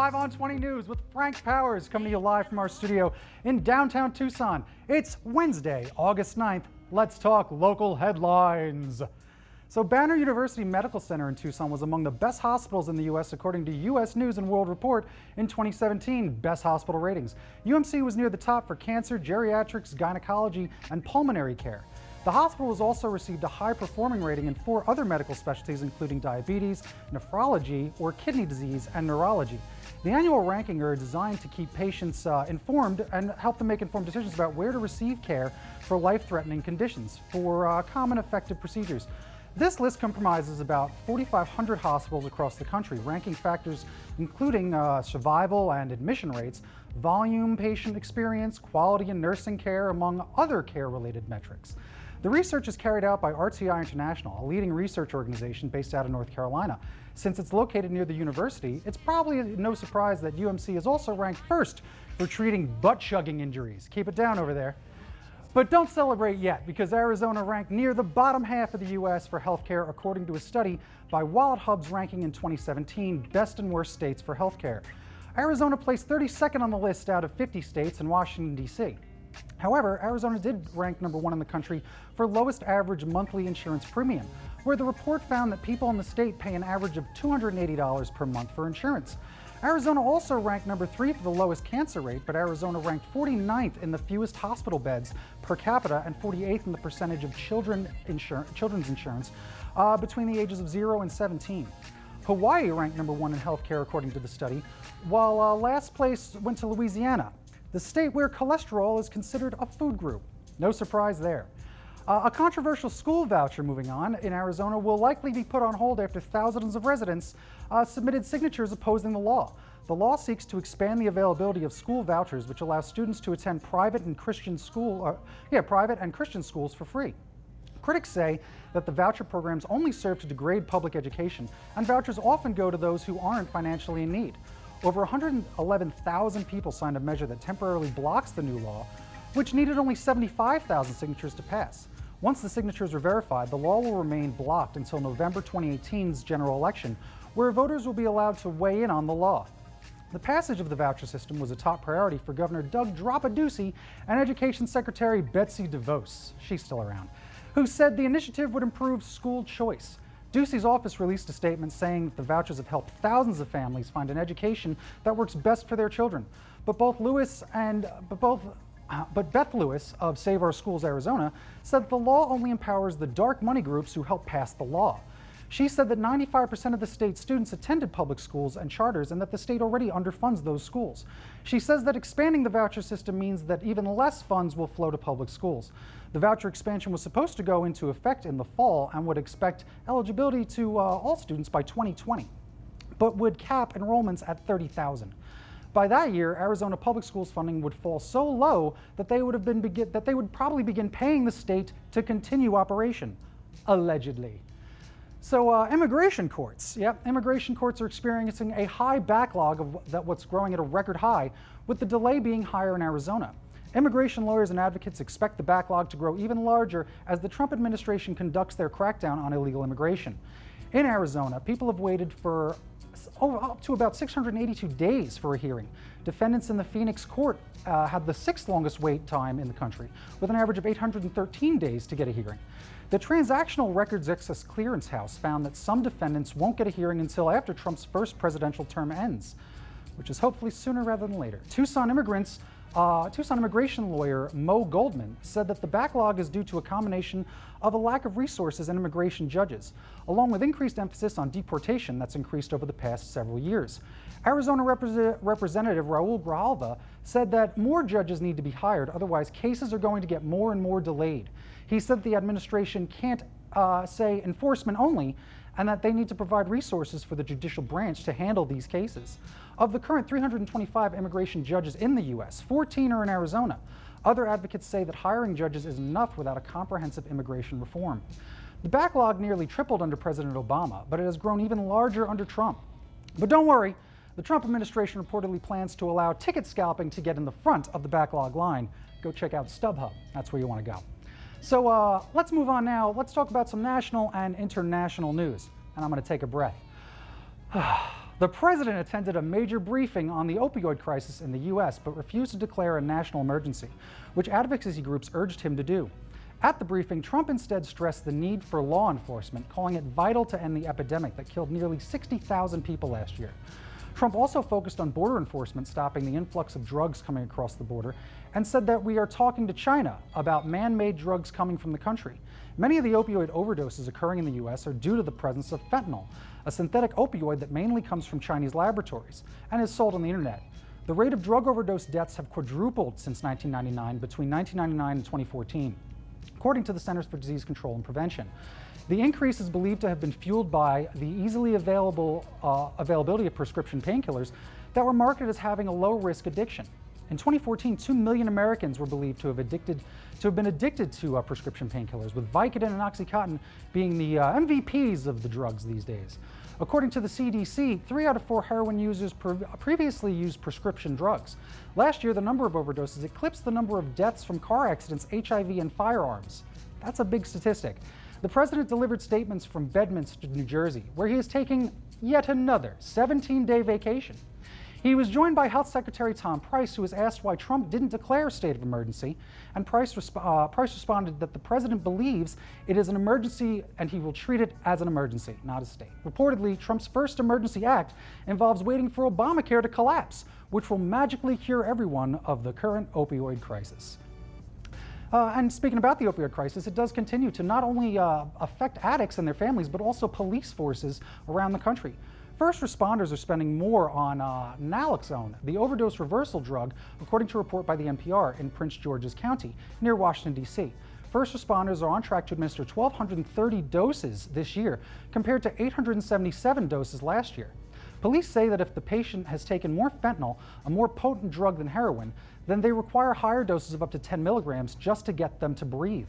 5 on 20 News with Frank Powers coming to you live from our studio in downtown Tucson. It's Wednesday, August 9th. Let's talk local headlines. So Banner University Medical Center in Tucson was among the best hospitals in the U.S. according to U.S. News and World Report in 2017 Best Hospital Ratings. UMC was near the top for cancer, geriatrics, gynecology, and pulmonary care. The hospital has also received a high-performing rating in 4 other medical specialties, including diabetes, nephrology, or kidney disease, and neurology. The annual rankings are designed to keep patients informed and help them make informed decisions about where to receive care for life-threatening conditions for common effective procedures. This list comprises about 4,500 hospitals across the country, ranking factors including survival and admission rates, volume, patient experience, quality and nursing care, among other care-related metrics. The research is carried out by RTI International, a leading research organization based out of North Carolina. Since it's located near the university, it's probably no surprise that UMC is also ranked first for treating butt-chugging injuries. Keep it down over there. But don't celebrate yet, because Arizona ranked near the bottom half of the U.S. for healthcare, according to a study by WalletHub's ranking in 2017, Best and Worst States for Healthcare. Arizona placed 32nd on the list out of 50 states and Washington, D.C. However, Arizona did rank number 1 in the country for lowest average monthly insurance premium, where the report found that people in the state pay an average of $280 per month for insurance. Arizona also ranked number 3 for the lowest cancer rate, but Arizona ranked 49th in the fewest hospital beds per capita and 48th in the percentage of children's insurance between the ages of 0 and 17. Hawaii ranked number 1 in healthcare according to the study, while last place went to Louisiana, the state where cholesterol is considered a food group. No surprise there. A controversial school voucher, moving on, in Arizona will likely be put on hold after thousands of residents submitted signatures opposing the law. The law seeks to expand the availability of school vouchers, which allow students to attend private and Christian schools for free. Critics say that the voucher programs only serve to degrade public education, and vouchers often go to those who aren't financially in need. Over 111,000 people signed a measure that temporarily blocks the new law, which needed only 75,000 signatures to pass. Once the signatures are verified, the law will remain blocked until November 2018's general election, where voters will be allowed to weigh in on the law. The passage of the voucher system was a top priority for Governor Doug Drop-a-Deuce and Education Secretary Betsy DeVos, she's still around, who said the initiative would improve school choice. Ducey's office released a statement saying that the vouchers have helped thousands of families find an education that works best for their children. But Beth Lewis of Save Our Schools Arizona said that the law only empowers the dark money groups who helped pass the law. She said that 95% of the state's students attended public schools and charters and that the state already underfunds those schools. She says that expanding the voucher system means that even less funds will flow to public schools. The voucher expansion was supposed to go into effect in the fall and would expect eligibility to all students by 2020, but would cap enrollments at 30,000. By that year, Arizona public schools funding would fall so low that they would probably begin paying the state to continue operation, allegedly. So immigration courts. Yep, immigration courts are experiencing a high backlog of what's growing at a record high, with the delay being higher in Arizona. Immigration lawyers and advocates expect the backlog to grow even larger as the Trump administration conducts their crackdown on illegal immigration. In Arizona, people have waited for up to about 682 days for a hearing. Defendants in the Phoenix court had the 6th longest wait time in the country, with an average of 813 days to get a hearing. The Transactional Records Access Clearance House found that some defendants won't get a hearing until after Trump's first presidential term ends, which is hopefully sooner rather than later. Tucson immigration lawyer Mo Goldman said that the backlog is due to a combination of a lack of resources in immigration judges, along with increased emphasis on deportation that's increased over the past several years. Arizona Representative Raul Grijalva said that more judges need to be hired, otherwise cases are going to get more and more delayed. He said the administration can't say enforcement only, and that they need to provide resources for the judicial branch to handle these cases. Of the current 325 immigration judges in the U.S., 14 are in Arizona. Other advocates say that hiring judges is enough without a comprehensive immigration reform. The backlog nearly tripled under President Obama, but it has grown even larger under Trump. But don't worry, the Trump administration reportedly plans to allow ticket scalping to get in the front of the backlog line. Go check out StubHub. That's where you want to go. So let's move on now. Let's talk about some national and international news. And I'm going to take a breath. The president attended a major briefing on the opioid crisis in the U.S., but refused to declare a national emergency, which advocacy groups urged him to do. At the briefing, Trump instead stressed the need for law enforcement, calling it vital to end the epidemic that killed nearly 60,000 people last year. Trump also focused on border enforcement, stopping the influx of drugs coming across the border, and said that we are talking to China about man-made drugs coming from the country. Many of the opioid overdoses occurring in the U.S. are due to the presence of fentanyl, a synthetic opioid that mainly comes from Chinese laboratories and is sold on the internet. The rate of drug overdose deaths have quadrupled since 1999, between 1999 and 2014, according to the Centers for Disease Control and Prevention. The increase is believed to have been fueled by the easily availability of prescription painkillers that were marketed as having a low-risk addiction. In 2014, 2 million Americans were believed to have been addicted to prescription painkillers, with Vicodin and Oxycontin being the MVPs of the drugs these days. According to the CDC, 3 out of 4 heroin users previously used prescription drugs. Last year, the number of overdoses eclipsed the number of deaths from car accidents, HIV, and firearms. That's a big statistic. The president delivered statements from Bedminster, New Jersey, where he is taking yet another 17-day vacation. He was joined by Health Secretary Tom Price, who was asked why Trump didn't declare a state of emergency, and Price responded that the president believes it is an emergency and he will treat it as an emergency, not a state. Reportedly, Trump's first emergency act involves waiting for Obamacare to collapse, which will magically cure everyone of the current opioid crisis. And speaking about the opioid crisis, it does continue to not only affect addicts and their families, but also police forces around the country. First responders are spending more on naloxone, the overdose reversal drug, according to a report by the NPR in Prince George's County, near Washington, D.C. First responders are on track to administer 1,230 doses this year, compared to 877 doses last year. Police say that if the patient has taken more fentanyl, a more potent drug than heroin, then they require higher doses of up to 10 milligrams just to get them to breathe.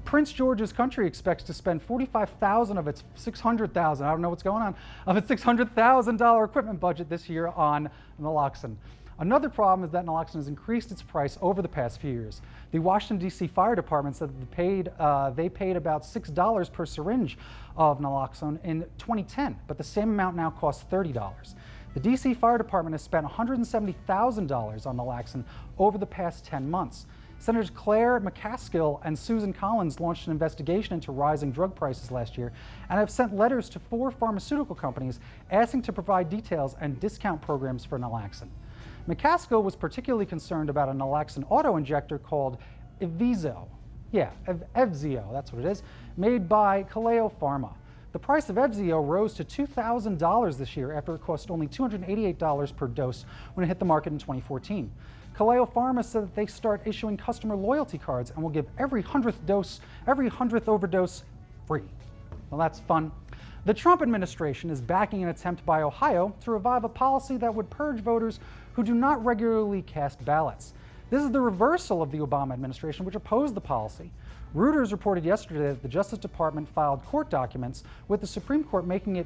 Prince George's Country expects to spend $45,000 of its $600,000, I don't know what's going on, of its $600,000 equipment budget this year on naloxone. Another problem is that naloxone has increased its price over the past few years. The Washington, D.C. Fire Department said that they paid about $6 per syringe of naloxone in 2010, but the same amount now costs $30. The D.C. Fire Department has spent $170,000 on naloxone over the past 10 months. Senators Claire McCaskill and Susan Collins launched an investigation into rising drug prices last year and have sent letters to 4 pharmaceutical companies asking to provide details and discount programs for naloxone. McCaskill was particularly concerned about a naloxone auto-injector called Evzio. Evzio, that's what it is, made by Kaleo Pharma. The price of Evzio rose to $2,000 this year after it cost only $288 per dose when it hit the market in 2014. Kaleo Pharma said that they start issuing customer loyalty cards and will give every 100th overdose free. Well, that's fun. The Trump administration is backing an attempt by Ohio to revive a policy that would purge voters who do not regularly cast ballots. This is the reversal of the Obama administration, which opposed the policy. Reuters reported yesterday that the Justice Department filed court documents with the Supreme Court making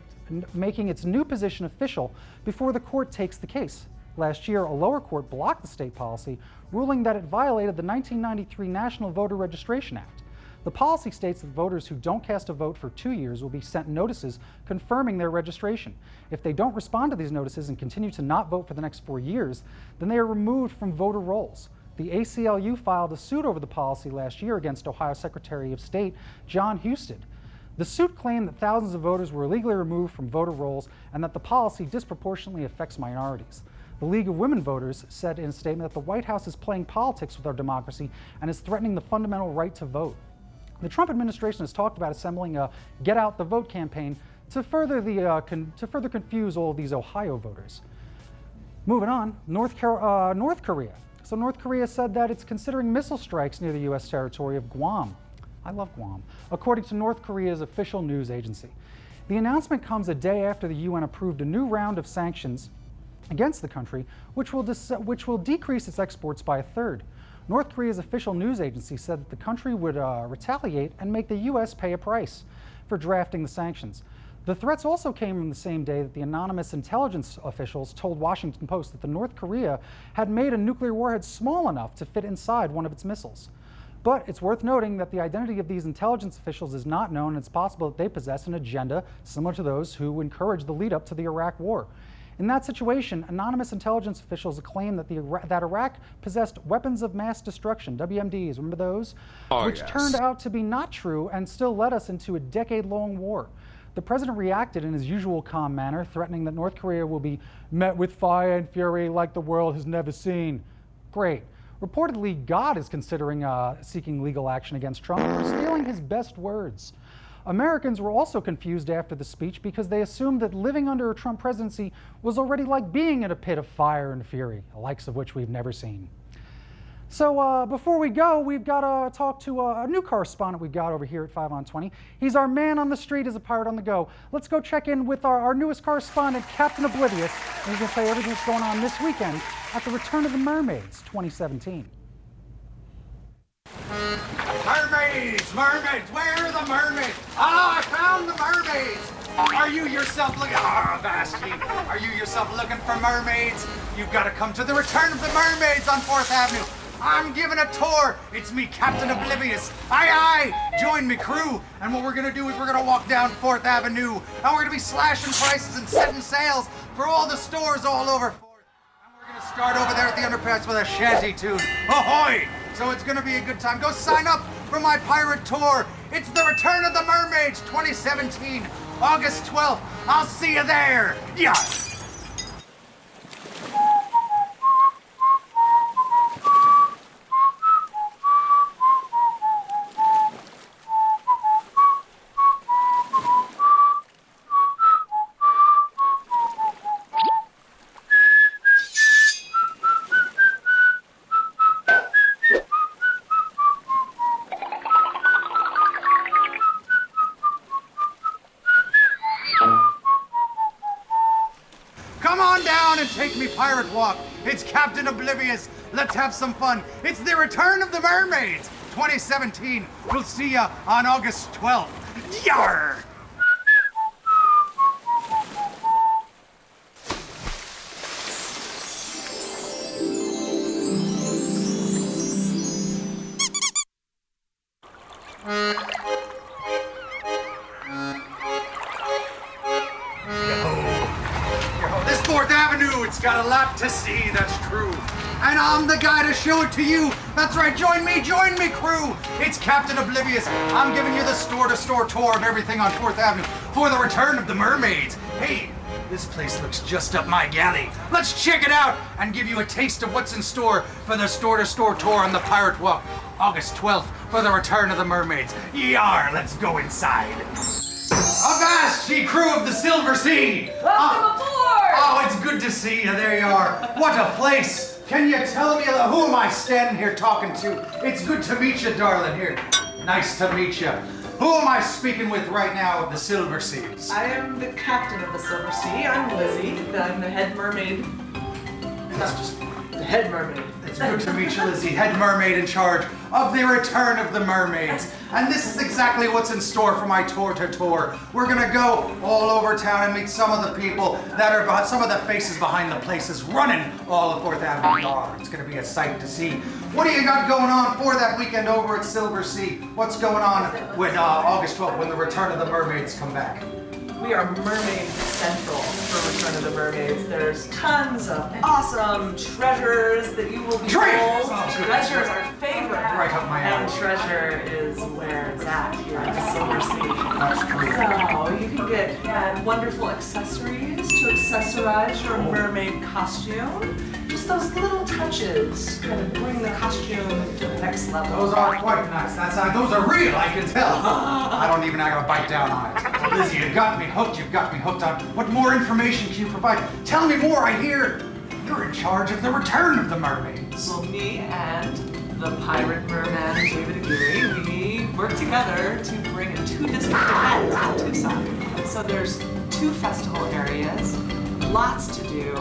its new position official before the court takes the case. Last year, a lower court blocked the state policy, ruling that it violated the 1993 National Voter Registration Act. The policy states that voters who don't cast a vote for 2 years will be sent notices confirming their registration. If they don't respond to these notices and continue to not vote for the next 4 years, then they are removed from voter rolls. The ACLU filed a suit over the policy last year against Ohio Secretary of State John Husted. The suit claimed that thousands of voters were illegally removed from voter rolls and that the policy disproportionately affects minorities. The League of Women Voters said in a statement that the White House is playing politics with our democracy and is threatening the fundamental right to vote. The Trump administration has talked about assembling a Get Out the Vote campaign to further confuse all of these Ohio voters. Moving on, North Korea. So North Korea said that it's considering missile strikes near the U.S. territory of Guam. I love Guam, according to North Korea's official news agency. The announcement comes a day after the UN approved a new round of sanctions against the country, which will decrease its exports by a third. North Korea's official news agency said that the country would retaliate and make the U.S. pay a price for drafting the sanctions. The threats also came on the same day that the anonymous intelligence officials told Washington Post that North Korea had made a nuclear warhead small enough to fit inside one of its missiles. But it's worth noting that the identity of these intelligence officials is not known, and it's possible that they possess an agenda similar to those who encouraged the lead up to the Iraq War. In that situation, anonymous intelligence officials claim that that Iraq possessed weapons of mass destruction, WMDs, remember those? Which turned out to be not true and still led us into a decade-long war. The president reacted in his usual calm manner, threatening that North Korea will be met with fire and fury like the world has never seen. Great. Reportedly, God is considering seeking legal action against Trump for stealing his best words. Americans were also confused after the speech because they assumed that living under a Trump presidency was already like being in a pit of fire and fury, the likes of which we've never seen. So before we go, we've got to talk to a new correspondent we've got over here at 5 on 20. He's our man on the street as a pirate on the go. Let's go check in with our newest correspondent, Captain Oblivious, and he's going to tell you everything that's going on this weekend at the Return of the Mermaids 2017. Mermaids! Mermaids! Where are the mermaids? Oh, I found the mermaids! Are you yourself looking... Are you yourself looking for mermaids? You've got to come to the Return of the Mermaids on 4th Avenue. I'm giving a tour. It's me, Captain Oblivious. Aye, aye. Join me, crew. And what we're going to do is we're going to walk down 4th Avenue. And we're going to be slashing prices and setting sales for all the stores all over 4th. And we're going to start over there at the underpass with a shanty tune. Ahoy! So it's going to be a good time. Go sign up for my pirate tour. It's the Return of the Mermaids 2017, August 12th. I'll see you there. Yeah. And take me pirate walk. It's Captain Oblivious. Let's have some fun. It's the Return of the Mermaids 2017. We'll see ya on August 12th. Yarr! This 4th Avenue, it's got a lot to see, that's true. And I'm the guy to show it to you. That's right, join me, crew. It's Captain Oblivious. I'm giving you the store-to-store tour of everything on 4th Avenue for the Return of the Mermaids. Hey, this place looks just up my galley. Let's check it out and give you a taste of what's in store for the store-to-store tour on the Pirate Walk, August 12th, for the Return of the Mermaids. Yar, let's go inside. Avast, ye crew of the Silver Sea! Welcome aboard! Oh, it's good to see you. There you are. What a place. Can you tell me who am I standing here talking to? It's good to meet you, darling. Here. Nice to meet you. Who am I speaking with right now of the Silver Seas? I am the captain of the Silver Sea. I'm Lizzie. I'm the head mermaid. That's just... The head mermaid. It's good to meet you, Lizzie. Head mermaid in charge of the Return of the Mermaids. And this is exactly what's in store for my tour. We're gonna go all over town and meet some of the people that are behind, some of the faces behind the places running all of 4th Avenue. Oh, it's gonna be a sight to see. What do you got going on for that weekend over at Silver Sea? What's going on with August 12th when the Return of the Mermaids come back? We are Mermaid Central for Return of the Mermaids. There's tons of awesome treasures that you will be told. Oh, Treasure is our favorite. Right up my alley. And treasure is where it's at here at the Silver Sea. That's true. So you can get wonderful accessories to accessorize your mermaid costume. Just those little touches kind of bring the costume to the next level. Those are quite nice. Those are real, I can tell. I don't even have to bite down on it. Well, Lizzie, you've got me hooked. You've got me hooked on. What more information can you provide? Tell me more. I hear you're in charge of the Return of the Mermaids. Well, me and the pirate merman David Aguirre, we work together to bring a 2-district event in Tucson. So there's 2 festival areas, lots to do.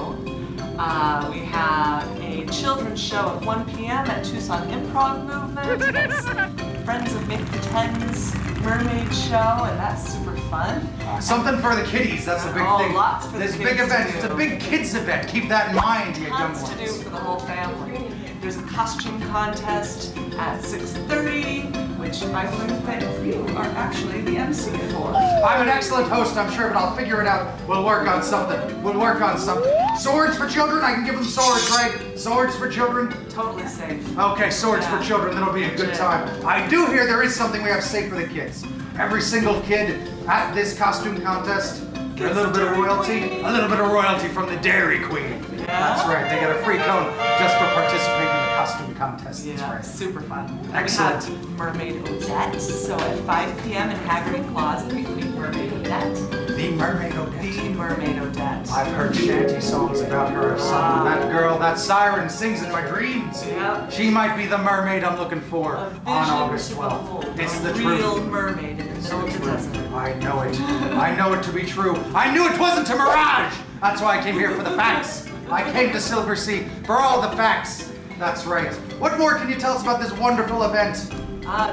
We have a children's show at 1 p.m. at Tucson Improv Movement. It's Friends of Make Pretend's Mermaid Show, and that's super fun. Something for the kiddies, that's a big thing. Lots for this the kids big event, to do. it's a big kids event. Keep that in mind, you young Lots ones. to do for the whole family. There's a costume contest at 6:30, which I learned that you are actually the MC for. I'm an excellent host, I'm sure, but I'll figure it out. We'll work on something. We'll work on something. Swords for children? I can give them swords, right? Swords for children? Totally safe. Okay, swords for children. That'll be a good time. I do hear there is something we have safe for the kids. Every single kid at this costume contest, a little bit of royalty. A little bit of royalty from the Dairy Queen. Yeah? That's right. They get a free cone just for participating in the costume contest. That's Yeah, right. super fun. Excellent. We have Mermaid Odette. So at 5 p.m. in Haggerty Closet, we meet Mermaid Odette. The Mermaid Odette. The Mermaid Odette. I've heard shanty songs about her. I've sung that girl, that siren sings in my dreams. Yep. She might be the mermaid I'm looking for A on vision August to 12th. behold. It's A the real truth. mermaid in the middle of the desert. I know it. I know it to be true. I knew it wasn't a mirage. That's why I came here for the facts. I came to Silver Sea for all the facts. That's right. What more can you tell us about this wonderful event?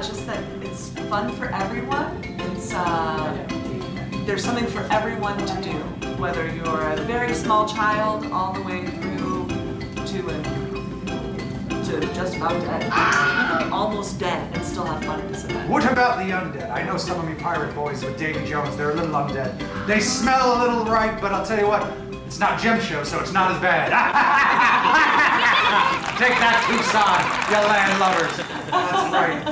Just that it's fun for everyone. It's there's something for everyone to do, whether you're a very small child all the way through to just about dead. You can be almost dead and still have fun at this event. What about the undead? I know some of me pirate boys with Davy Jones, they're a little undead. They smell a little right, but I'll tell you what, it's not Gem Show, so it's not as bad. Take that, Tucson, you land lovers. That's right.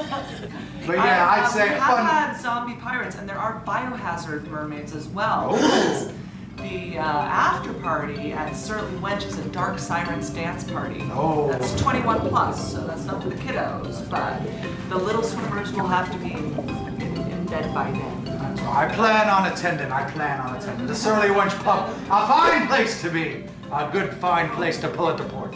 But yeah, I'd say we have fun. had zombie pirates, and there are biohazard mermaids as well. Oh. The after party at Surly Wench is a Dark Sirens dance party. Oh. That's 21 plus, so that's not for the kiddos, but the little swimmers will have to be in bed by then. I plan on attending. The Surly Wench Pub, a fine place to be. A good, fine place to pull it to port.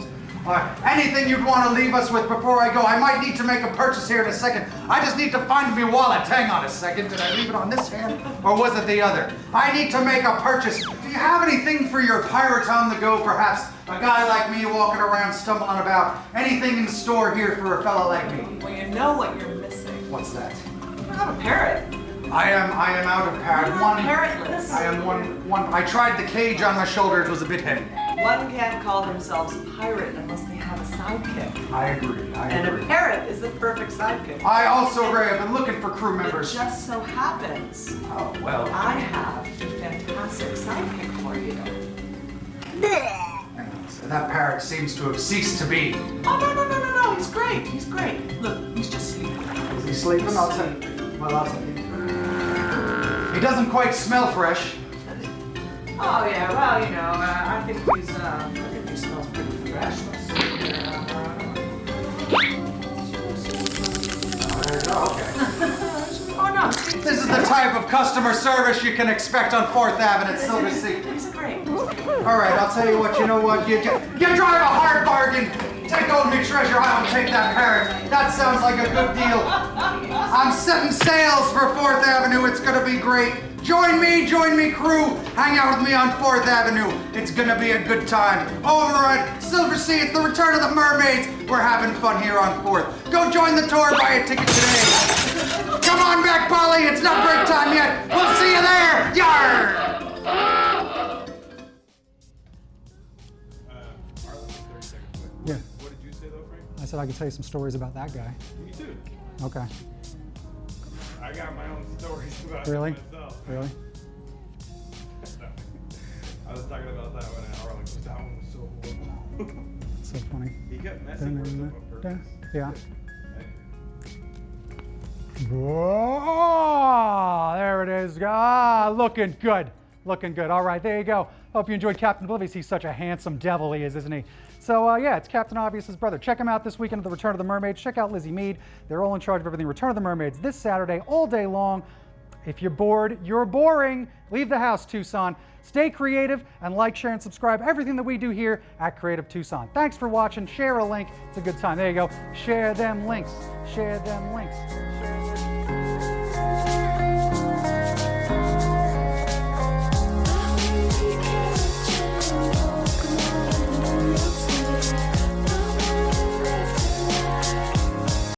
Anything you'd want to leave us with before I go? I might need to make a purchase here in a second. I just need to find my wallet. Hang on a second. Did I leave it on this hand? Or was it the other? I need to make a purchase. Do you have anything for your pirate on the go, perhaps? A guy like me walking around, stumbling about. Anything in store here for a fella like me? Well, you know what you're missing. What's that? You don't have a parrot. I am out of parrot. You're parrotless. I am one. I tried the cage on my shoulder. It was a bit heavy. One can't call themselves a pirate unless they have a sidekick. I agree. And a parrot is the perfect sidekick. I also agree. I've been looking for crew It members. just so happens Oh, well. I have a fantastic sidekick for you. So that parrot seems to have ceased to be. Oh, no, he's great. He's great. Look, he's just sleeping. Is he sleeping? I'll tell you. Well, I'll tell you. He doesn't quite smell fresh. Oh, yeah, well, you know, I think he smells pretty fresh. Let's see here. There you go. Okay. Oh, no. This is the type of customer service you can expect on 4th Avenue at Silver Sea. He's great. All right, I'll tell you what. You know what? You drive a hard bargain. Take old me treasure. I don't take that parrot. That sounds like a good deal. I'm setting sails for 4th Avenue. It's gonna be great. Join me, crew. Hang out with me on 4th Avenue. It's gonna be a good time. Over at Silver Sea, it's the return of the mermaids. We're having fun here on 4th. Go join the tour, buy a ticket today. Come on back, Polly. It's not break time yet. We'll see you there. Yarr! Yeah. What did you say though, Frank? I said I could tell you some stories about that guy. Me too. Okay. I got my own stories about Really? myself. Really? I was talking about that one and I was like, that one was so horrible. So funny. He kept messing with them on purpose. Yeah. Oh, there it is. Ah, looking good. Looking good. All right, there you go. Hope you enjoyed Captain Oblivious. He's such a handsome devil he is, isn't he? So yeah, it's Captain Obvious's brother. Check him out this weekend at the Return of the Mermaids. Check out Lizzie Mead. They're all in charge of everything Return of the Mermaids this Saturday, all day long. If you're bored, you're boring. Leave the house, Tucson. Stay creative and like, share, and subscribe everything that we do here at Creative Tucson. Thanks for watching. Share a link. It's a good time. There you go. Share them links. Share them links.